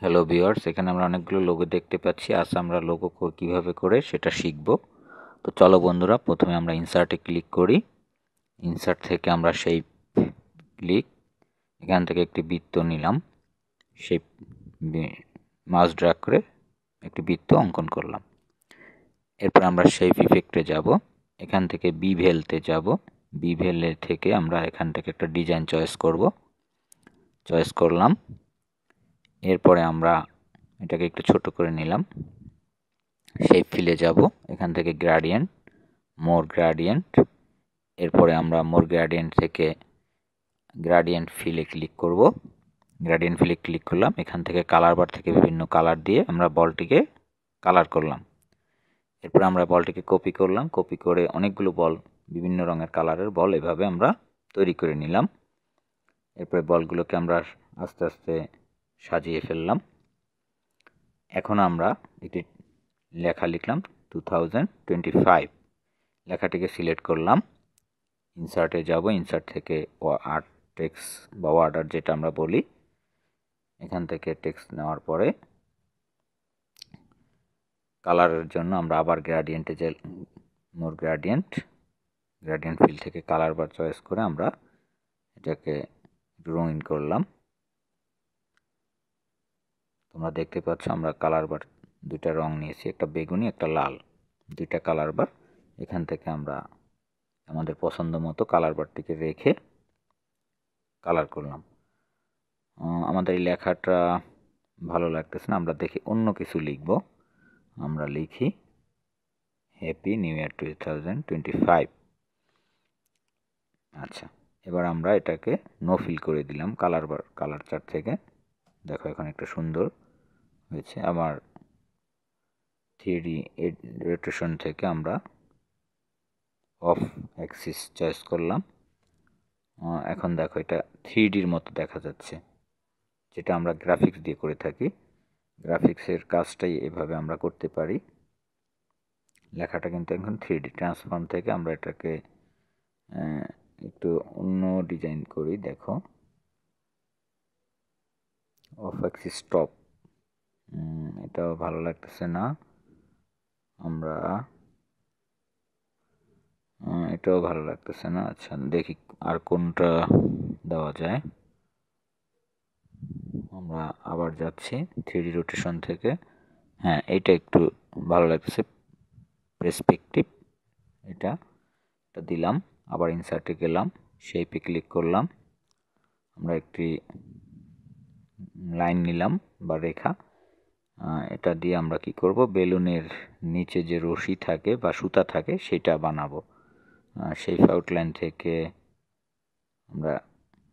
Hello viewers, এখানে আমরা অনেকগুলো লোগো দেখতে পাচ্ছি। আজ আমরা লোগো কিভাবে করে সেটা শিখব। তো চলো বন্ধুরা, প্রথমে আমরা ইনসার্টে ক্লিক করি। ইনসার্ট থেকে আমরা সেই ক্লিক, এখান থেকে একটি বৃত্ত নিলাম, সেই মাউস ড্র্যাগ করে একটি বৃত্ত অঙ্কন করলাম। এরপর আমরা শেপ ইফেক্টে যাব, এখান থেকে বিভেলতে যাব। বিভেলে থেকে আমরা এখান থেকে একটা ডিজাইন চয়েস করলাম। এরপরে আমরা এটাকে একটু ছোট করে নিলাম। শেপ ফিলে যাব, এখান থেকে গ্রেডিয়েন্ট, মোর গ্রেডিয়েন্ট। এরপরে আমরা মোর গ্রেডিয়েন্ট থেকে গ্রেডিয়েন্ট ফিলে ক্লিক করব। গ্রেডিয়েন্ট ফিলে ক্লিক করলাম, এখান থেকে কালার বার থেকে বিভিন্ন কালার দিয়ে আমরা বলটিকে কালার করলাম। এরপর আমরা বলটিকে কপি করলাম, কপি করে অনেকগুলো বল, বিভিন্ন রঙের কালারের বল এভাবে আমরা তৈরি করে নিলাম। এরপরে বলগুলোকে আমরা আস্তে আস্তে সাজিয়ে ফেললাম। এখন আমরা একটি লেখা লিখলাম 2025। লেখাটিকে সিলেক্ট করলাম, ইনসার্টে যাব, ইনসার্ট থেকে আর্ট টেক্সট বা অর্ডার যেটা আমরা বলি, এখান থেকে টেক্সট নেওয়ার পরে কালারের জন্য আমরা আবার গ্রেডিয়েন্টে যে মোর গ্রেডিয়েন্ট ফিল থেকে কালার বার চয়েস করে আমরা এটাকে রঙিন করলাম। তোমরা দেখতে পাচ্ছ আমরা কালার বার দুইটা রং নিয়েছি, একটা বেগুনি একটা লাল, দুইটা কালার বার। এখান থেকে আমরা আমাদের পছন্দ মতো কালার বারটিকে রেখে কালার করলাম। আমাদের এই লেখাটা ভালো লাগতেছে না, আমরা দেখি অন্য কিছু লিখব। আমরা লিখি হ্যাপি নিউ ইয়ার 2025। আচ্ছা, এবার আমরা এটাকে নো ফিল করে দিলাম কালার চার্ট থেকে। দেখো এখন একটা সুন্দর হয়েছে। আবার 3D রোটেশন থেকে আমরা অফ অ্যাক্সিস চয়েস করলাম। এখন দেখো এটা 3Dর মতো দেখা যাচ্ছে, যেটা আমরা গ্রাফিক্স দিয়ে করে থাকি। গ্রাফিক্সের কাজটাই এভাবে আমরা করতে পারি। লেখাটা কিন্তু এখন 3D ট্রান্সফর্ম থেকে আমরা এটাকে একটু অন্য ডিজাইন করি। দেখো অফ অ্যাক্সিস স্টপ, এটাও ভালো লাগতেছে না, আমরা এটাও ভালো লাগতেছে না। আচ্ছা দেখি আর কোনটা দেওয়া যায়। আমরা আবার যাচ্ছি 3D রোটেশন থেকে। হ্যাঁ, এটা একটু ভালো লাগতেছে, পার্সপেক্টিভ, এটা দিলাম। আবার ইনসার্টে গেলাম, শেপে ক্লিক করলাম, আমরা একটি লাইন নিলাম বা রেখা। এটা দিয়ে আমরা কি করব, বেলুনের নিচে যে রশি থাকে বা সুতা থাকে সেটা বানাবো। সেই আউটলাইন থেকে আমরা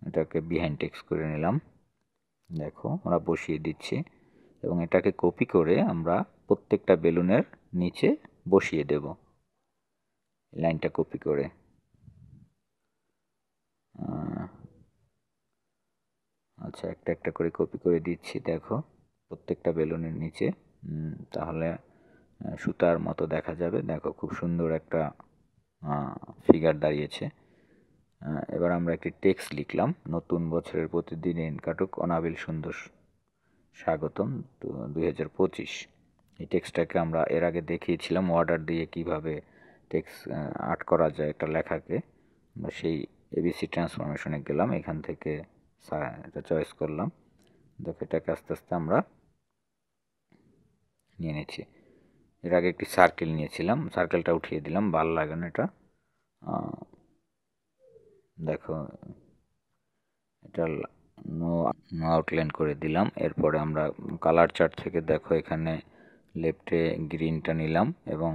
এটাকে বিহাইন্ড টেক্সট করে নিলাম। দেখো আমরা বসিয়ে দিচ্ছি এবং এটাকে কপি করে আমরা প্রত্যেকটা বেলুনের নিচে বসিয়ে দেব। লাইনটা কপি করে আচ্ছা একটা একটা করে কপি করে দিচ্ছি। দেখো প্রত্যেকটা বেলুনের নিচে, তাহলে সুতার মতো দেখা যাবে। দেখো খুব সুন্দর একটা ফিগার দাঁড়িয়েছে। এবার আমরা একটি টেক্সট লিখলাম, নতুন বছরের প্রতিদিন কাটুক অনাবিল সুন্দর স্বাগতম 2025। এই টেক্সটটাকে আমরা এর আগে দেখিয়েছিলাম অর্ডার দিয়ে কিভাবে টেক্সট আর্ট করা যায় একটা লেখাকে। আমরা সেই এবিসি ট্রান্সফরমেশনে গেলাম, এখান থেকে এটা চয়েস করলাম। দেখো এটাকে আস্তে আস্তে আমরা নিয়ে নিচ্ছি। এর আগে একটি সার্কেল নিয়েছিলাম, সার্কেলটা উঠিয়ে দিলাম, ভালো লাগে না এটা। দেখো এটা নো আউটলাইন করে দিলাম। এরপরে আমরা কালার চার্ট থেকে দেখো এখানে লেফটে গ্রিনটা নিলাম এবং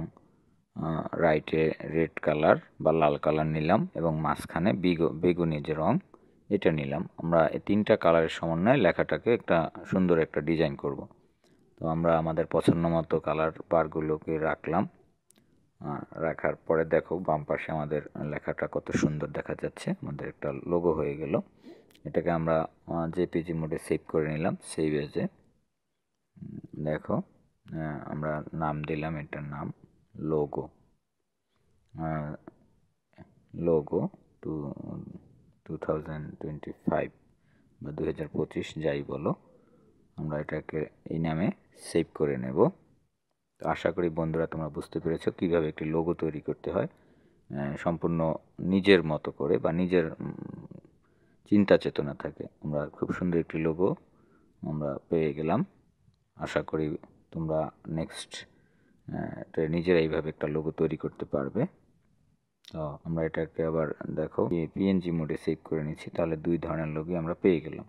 রাইটে রেড কালার বা লাল কালার নিলাম এবং মাঝখানে বেগুনি যে রং এটা নিলাম। আমরা এই তিনটা কালারের সমন্বয়ে লেখাটাকে একটা সুন্দর একটা ডিজাইন করব। তো আমরা আমাদের পছন্দ মতো কালার বারগুলোকে রাখলাম। রাখার পরে দেখো বাম পাশে আমাদের লেখাটা কত সুন্দর দেখা যাচ্ছে, আমাদের একটা লোগো হয়ে গেল। এটাকে আমরা জেপিজি মোডে সেভ করে নিলাম, সেভ এজে। দেখো আমরা নাম দিলাম, এটার নাম লোগো, লোগো 2025 বা 2025 যাই বলো। আমরা এটাকে এই নামে সেভ করে নেব। তো আশা করি বন্ধুরা তোমরা বুঝতে পেরেছো কীভাবে একটি লোগো তৈরি করতে হয় সম্পূর্ণ নিজের মতো করে বা নিজের চিন্তা চেতনা থাকে। আমরা খুব সুন্দর একটি লোগো আমরা পেয়ে গেলাম। আশা করি তোমরা নেক্সট নিজেরা এইভাবে একটা লোগো তৈরি করতে পারবে। তো আমরা এটাকে আবার দেখো পিএনজি মোডে সেভ করে নিচ্ছি, তাহলে দুই ধরনের লোগো আমরা পেয়ে গেলাম।